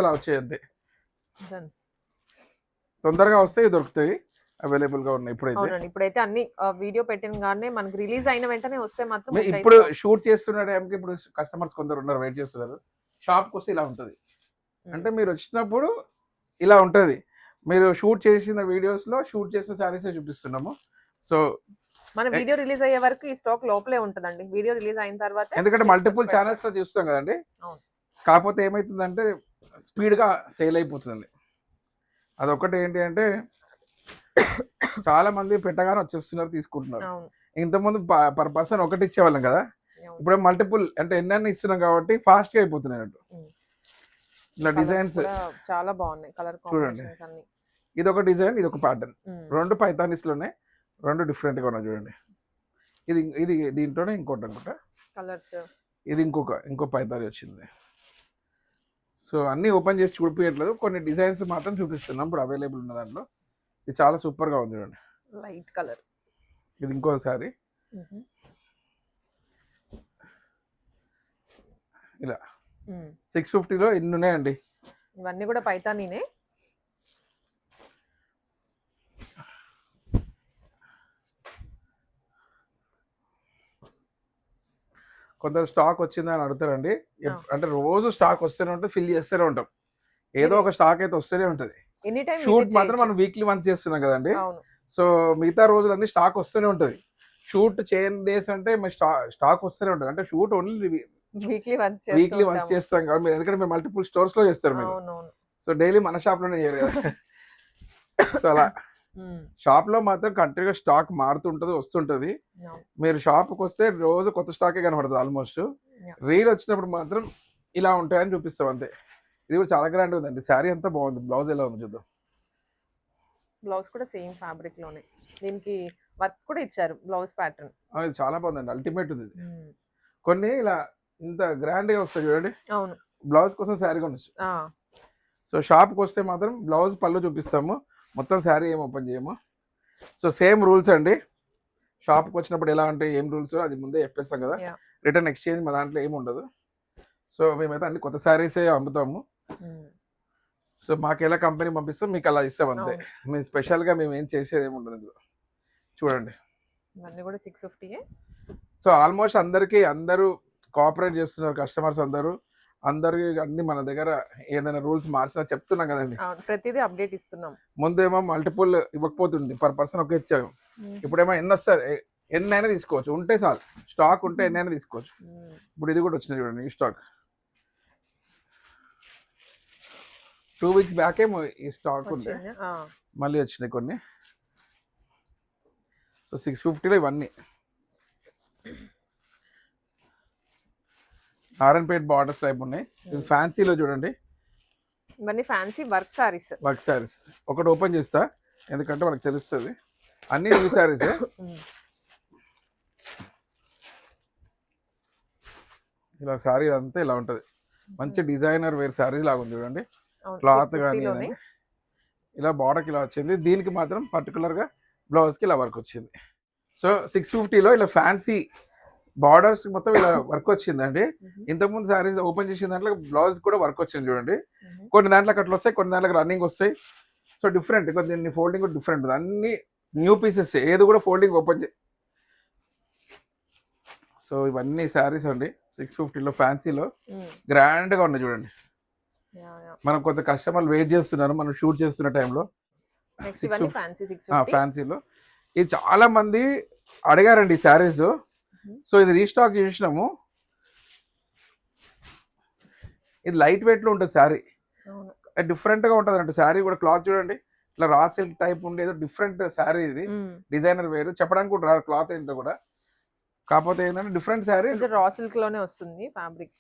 అలా వచ్చేయండి తొందరగా వస్తాయి దొరుకుతాయి అవైలబుల్ గా ఉన్నాయి ఇప్పుడైతే అన్ని వీడియో పెట్టినగానే మనకి రిలీజ్ అయిన వెంటనే వస్తే మాత్రం ఇప్పుడు షూట్ చేస్తున్న టైంకి ఇప్పుడు కస్టమర్స్ కొందరు ఉన్నారు వెయిట్ చేస్తున్నారు షాప్కి వస్తే ఇలా ఉంటుంది అంటే మీరు వచ్చినప్పుడు ఇలా ఉంటుంది మీరు షూట్ చేసిన వీడియోస్ లో షూట్ చేసిన శారీస్ చూపిస్తున్నాము సో మన వీడియో రిలీజ్ అయ్యే వరకు ఈ స్టాక్ లోపలే ఉంటదండి వీడియో రిలీజ్ అయిన తర్వాత ఎందుకంటే మల్టిపుల్ ఛానల్స్ లో చూస్తాం కదండి కాకపోతే ఏమైతుందంటే స్పీడ్ గా సేల్ అయిపోతుంది అదొకటి ఏంటి అంటే చాలా మంది పెట్టగానే వచ్చేస్తున్నారు తీసుకుంటున్నారు ఇంతకుముందు పర్ పర్సన్ ఒకటి ఇచ్చేవాళ్ళం కదా ఇప్పుడు మల్టిపుల్ అంటే ఎన్నెన్ని ఇస్తున్నాం కాబట్టి ఫాస్ట్ గా అయిపోతున్నాయి అన్నట్టు ఇలా డిజైన్స్ చాలా బాగున్నాయి కలర్ కాంబినేషన్స్ అన్ని ఇది ఒక డిజైన్ ఇది ఒక ప్యాటర్న్ రెండు పైతానిస్ లోనే రెండు డిఫరెంట్ గా ఉన్నాయి చూడండి ఇది ఇది దీంట్లోనే ఇంకోటి అనుకుంటా కలర్స్ ఇది ఇంకో పైతాని వచ్చింది సో అన్ని ఓపెన్ చేసి చూపియట్లేదు కొన్ని డిజైన్స్ మాత్రం చూపిస్తున్నాం ఇప్పుడు అవైలబుల్ ఉన్న దాంట్లో ఇది చాలా సూపర్ గా ఉంది చూడండి లైట్ కలర్ ఇది ఇంకోసారి ఇలా 650లో ఎన్ని ఉన్నాయండి ఇవన్నీ కూడా పైతానీనే కొందరు స్టాక్ వచ్చిందని అడుగుతారండి అంటే రోజు స్టాక్ వస్తూనే ఉంటుంది ఫిల్ చేస్తూనే ఉంటాం ఏదో ఒక స్టాక్ అయితే వస్తూనే ఉంటుంది షూట్ మాత్రం మనం వీక్లీ వన్స్ చేస్తున్నాం కదండి సో మిగతా రోజులన్నీ స్టాక్ వస్తూనే ఉంటుంది షూట్ చేయని డేస్ అంటే స్టాక్ వస్తూనే ఉంటుంది అంటే షూట్ ఓన్లీ వీక్లీ వన్స్ చేస్తాం కాబట్టి మీరు ఎందుకంటే మీరు మల్టిపుల్ స్టోర్స్ లో చేస్తారు మీరు సో డైలీ మన షాప్ లోనే చేయరు కదా సో అలా షాప్ లో మాత్రం కంటిన్యూగా స్టాక్ మారుతుంటది వస్తుంటది మీరు షాప్ కి వస్తే రోజు కొత్త స్టాకే కనబడుతుంది ఆల్మోస్ట్ రీల్ వచ్చినప్పుడు మాత్రం ఇలా ఉంటాయని చూపిస్తాం అంతే ఇది కూడా చాలా గ్రాండ్ ఉందండి శారీ అంతా బాగుంది బ్లౌజ్ ఎలా ఉంది చూద్దాం బ్లౌజ్ కూడా సేమ్ ఫ్యాబ్రిక్ లోనే దీనికి వర్క్ కూడా ఇచ్చారు బ్లౌజ్ ప్యాటర్న్ ఇది చాలా బాగుందండి అల్టిమేట్ ఉంది కొన్ని ఇలా ఇంత గ్రాండ్ గా వస్తాయి చూడండి అవును బ్లౌజ్ కోసం శారీ కొనొచ్చు సో షాప్ కి వస్తే మాత్రం బ్లౌజ్ పళ్ళు చూపిస్తాము మొత్తం శారీ ఏం ఓపెన్ చేయము సో సేమ్ రూల్స్ అండి షాప్కి వచ్చినప్పుడు ఎలా అంటే ఏం రూల్స్ అది ముందే చెప్పేస్తాం కదా రిటర్న్ ఎక్స్చేంజ్ మా దాంట్లో ఏమి ఉండదు సో మేమైతే అన్ని కొత్త శారీసే అమ్ముతాము సో మాకు ఎలా కంపెనీ పంపిస్తాం మీకు అలా ఇస్తాం అంతే మేము స్పెషల్గా మేము ఏం చేసేది ఏమి ఉండదు చూడండి కూడా 650 సో ఆల్మోస్ట్ అందరూ కోఆపరేట్ చేస్తున్నారు కస్టమర్స్ అందరికి అన్ని మన దగ్గర ఏదైనా రూల్స్ మార్చినా చెప్తున్నాం కదండి ప్రతిదీ అప్డేట్ ఇస్తున్నాం ముందేమో మల్టిపుల్ ఇవ్వకపోతుంది పర్ పర్సన్ ఒక ఇచ్చాము ఇప్పుడేమో ఎన్ని వస్తారు ఎన్నైనా తీసుకోవచ్చు ఉంటే చాలు స్టాక్ ఉంటే ఎన్నైనా తీసుకోవచ్చు ఇప్పుడు ఇది కూడా వచ్చింది చూడండి ఈ స్టాక్ 2 వీక్స్ బ్యాక్ ఏమో ఈ స్టాక్ ఉండే మళ్ళీ వచ్చినాయి కొన్ని సో 650లో ఇవన్నీ నారాయణపేట బార్డర్స్ టైప్ ఉన్నాయి ఇది ఫ్యాన్సీలో చూడండి ఇవన్నీ ఫ్యాన్సీ వర్క్ సారీస్ ఒకటి ఓపెన్ చేస్తా ఎందుకంటే మనకు తెలుస్తుంది అన్ని న్యూ సారీస్ ఇలా సారీ అంతా ఇలా ఉంటది మంచి డిజైనర్ వేర్ సారీస్ లాగా ఉంది చూడండి క్లాత్ కానీ ఇలా బార్డర్కి ఇలా వచ్చింది దీనికి మాత్రం పర్టికులర్ గా బ్లౌజ్ కి ఇలా వర్క్ వచ్చింది సో 650లో ఇలా ఫ్యాన్సీ బార్డర్స్ మొత్తం ఇలా వర్క్ వచ్చిందండి ఇంతకుముందు సారీస్ ఓపెన్ చేసిన దాంట్లో బ్లౌజ్ కూడా వర్క్ వచ్చింది చూడండి కొన్ని దాంట్లో అట్లా వస్తాయి కొన్ని దాంట్లో రన్నింగ్ వస్తాయి సో డిఫరెంట్ దీన్ని ఫోల్డింగ్ కూడా డిఫరెంట్ అన్ని న్యూ పీసెస్ ఏది కూడా ఫోల్డింగ్ ఓపెన్ సో ఇవన్నీ సారీస్ అండి 650లో ఫ్యాన్సీలో గ్రాండ్ గా ఉన్నాయి చూడండి మనం కొంత కస్టమర్లు వెయిట్ చేస్తున్నారు మనం షూట్ చేస్తున్న టైంలో ఫ్యాన్సీలో ఇది చాలా మంది అడిగారండి ఈ శారీస్ సో ఇది రీస్టాక్ చేసినాము ఇది లైట్ వెయిట్ లో ఉంటుంది శారీ డిఫరెంట్ గా ఉంటుంది అంటే శారీ కూడా క్లాత్ చూడండి ఇట్లా రా సిల్క్ టైప్ ఉండే ఏదో డిఫరెంట్ శారీ ఇది డిజైనర్ వేరు చెప్పడానికి కూడా రాదు క్లాత్ ఏంటో కూడా కాకపోతే ఏంటంటే డిఫరెంట్ శారీ రా సిల్క్ లోనే వస్తుంది ఫ్యాబ్రిక్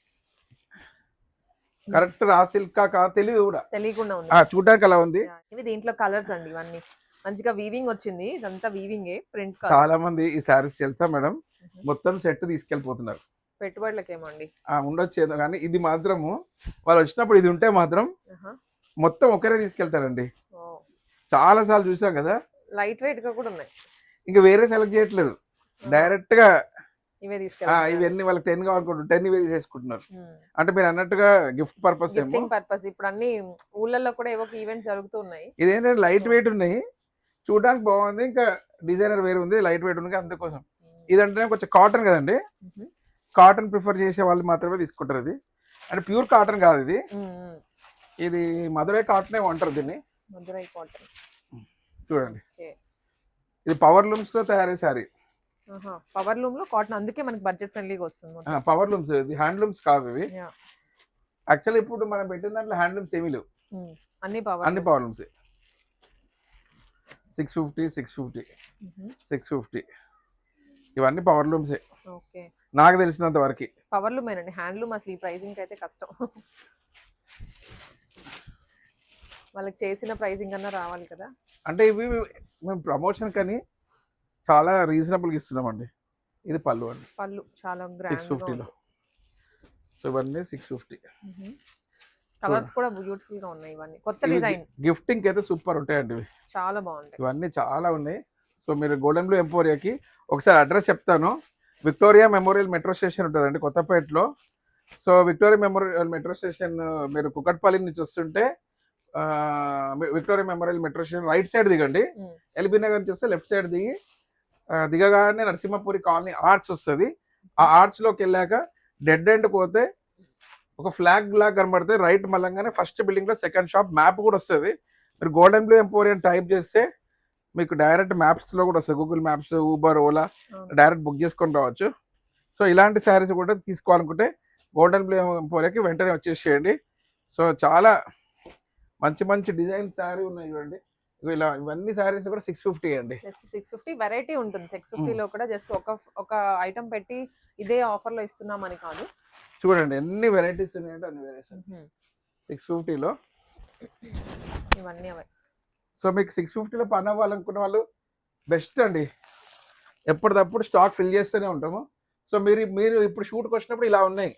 కరెక్ట్ రా సిల్క్ తెలియదు కూడా తెలియకుండా ఉంది చూడడానికి అలా ఉంది ఇవి దీంట్లో కలర్స్ అండి ఇవన్నీ మంచిగా వీవింగ్ వచ్చింది ఇదంతా వీవింగ్ ప్రింట్ చాలా మంది ఈ శారీస్ తెలుసా మేడం మొత్తం సెట్ తీసుకెళ్ళిపోతున్నారు పెట్టుబడులకేమో అండి ఉండొచ్చు ఏదో కానీ ఇది మాత్రము వాళ్ళు వచ్చినప్పుడు ఇది ఉంటే మాత్రం మొత్తం ఒకరే తీసుకెళ్తారండి చాలా సార్లు చూసాం కదా లైట్ వెయిట్ గా కూడా ఉన్నాయి ఇంకా వేరే సెలెక్ట్ చేయట్లేదు డైరెక్ట్ గా ఇవే తీసుకెళ్తారు. ఇవన్నీ వాళ్ళకి 10 కావాలనుకుంటారు, 10 ఇవే తీసుకుంటున్నారు. అంటే మీరు అన్నట్టుగా గిఫ్ట్ పర్పస్ ఏమో. Gifting purpose. ఇప్పుడు అన్ని ఊళ్ళల్లో కూడా ఏవో ఈవెంట్స్ జరుగుతున్నాయి. ఇదేంటంటే లైట్ వెయిట్ ఉన్నాయి, చూడడానికి బాగుంది, ఇంకా డిజైనర్ వేరు ఉంది, లైట్ వెయిట్ ఉంది, అందుకోసం. ఇదంటే కొంచెం కాటన్ కదండి, కాటన్ ప్రిఫర్ చేసే వాళ్ళు మాత్రమే తీసుకుంటారు. ఇది అంటే ప్యూర్ కాటన్ కాదు ఇది, ఇది మధురై కాటనే అంటారు దీన్ని. మధురై కాటన్ చూడండి, ఇది పవర్ లూమ్స్ లో తయారయ్యే శారీ. పవర్ లూమ్ లో కాటన్, అందుకే మనకి బడ్జెట్ ఫ్రెండ్లీగా వస్తుంది. పవర్ లూమ్స్, ఇది హ్యాండ్ లూమ్స్ కాదు ఇవి. యాక్చువల్లీ ఇప్పుడు మనం పెట్టిన దాంట్లో హ్యాండ్ లూమ్స్ ఏమీ లేవు, అన్ని పవర్ లూమ్స్. 650 650 ఇవన్నీ పవర్ లూమ్సే. ఓకే, నాకు తెలిసినంత వరకు పవర్ లూమ్ ఏనండి. హ్యాండ్ లూమ్ అసలు ఈ ప్రైసింగ్ అయితే కష్టం. వాళ్ళకి చేసిన ప్రైసింగ్ అన్నా రావాలి కదా. అంటే ఇవి మేము ప్రమోషన్ కానీ చాలా రీజనబుల్గా ఇస్తున్నామండి. ఇది పళ్ళు అండి, పళ్ళు చాలా గ్రాండ్ 650లో. సో ఇవన్నీ 650. కలర్స్ కూడా బ్యూటిఫుల్ గా ఉన్నాయి. ఇవన్నీ కొత్త డిజైన్, గిఫ్టింగ్ అయితే సూపర్ ఉంటాయండి ఇవి, చాలా బాగుంటాయి. ఇవన్నీ చాలా ఉన్నాయి. సో మీరు గోల్డెన్ బ్లూ ఎంపోరియాకి ఒకసారి అడ్రస్ చెప్తాను. విక్టోరియా మెమోరియల్ మెట్రో స్టేషన్ ఉంటుందండి కొత్తపేటలో. So Victoria Memorial metro station మీరు కుకట్పల్లి నుంచి వస్తుంటే Victoria Memorial metro station right side దిగండి. ఎల్బీ నగర్ నుంచి వస్తే లెఫ్ట్ సైడ్ దిగగానే నరసింహపురి కాలనీ ఆర్చ్ వస్తుంది. ఆ ఆర్చ్ లోకి వెళ్ళాక డెడ్ ఎండ్ పోతే ఒక ఫ్లాగ్ లాగా కనబడితే రైట్ మళ్ళంగానే ఫస్ట్ బిల్డింగ్ లో సెకండ్ షాప్, మ్యాప్ కూడా వస్తుంది. మీరు గోల్డెన్ బ్లూ ఎంపోరియం టైప్ చేస్తే మీకు డైరెక్ట్ మ్యాప్స్ లో కూడా వస్తుంది, Google maps, Uber, Ola, direct book చేసుకొని రావచ్చు. సో ఇలాంటి శారీస్ కూడా తీసుకోవాలనుకుంటే గోల్డెన్ బ్లూ ఎంపోరియాకి వెంటనే వచ్చేసేయండి. సో చాలా మంచి మంచి డిజైన్ శారీ ఉన్నాయి చూడండి. ఇలా ఇవన్నీ శారీస్ కూడా 650 అండి. 650 వెరైటీ ఉంటుంది. 650 లో కూడా జస్ట్ ఒక ఐటమ్ పెట్టి ఇదే ఆఫర్ లో ఇస్తున్నామని కాదు, చూడండి ఎన్ని వెరైటీస్ ఉన్నాయంటే అన్ని వెరైటీస్ 650లో. ఇవన్నీ అవే. సో మీకు 650లో పని అవ్వాలనుకున్న వాళ్ళు బెస్ట్ అండి. ఎప్పటికప్పుడు స్టాక్ ఫిల్ చేస్తూనే ఉంటాము. సో మీరు ఇప్పుడు షూట్కి వచ్చినప్పుడు ఇలా ఉన్నాయి.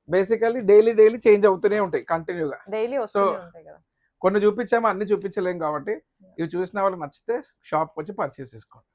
బేసికల్లీ డైలీ చేంజ్ అవుతూనే ఉంటాయి కంటిన్యూగా. డైలీ వస్తూనే ఉంటాయి కదా. కొన్ని చూపించాము, అన్ని చూపించలేము కాబట్టి ఇవి చూసిన వాళ్ళకి నచ్చితే షాప్కి వచ్చి పర్చేస్ చేసుకోండి.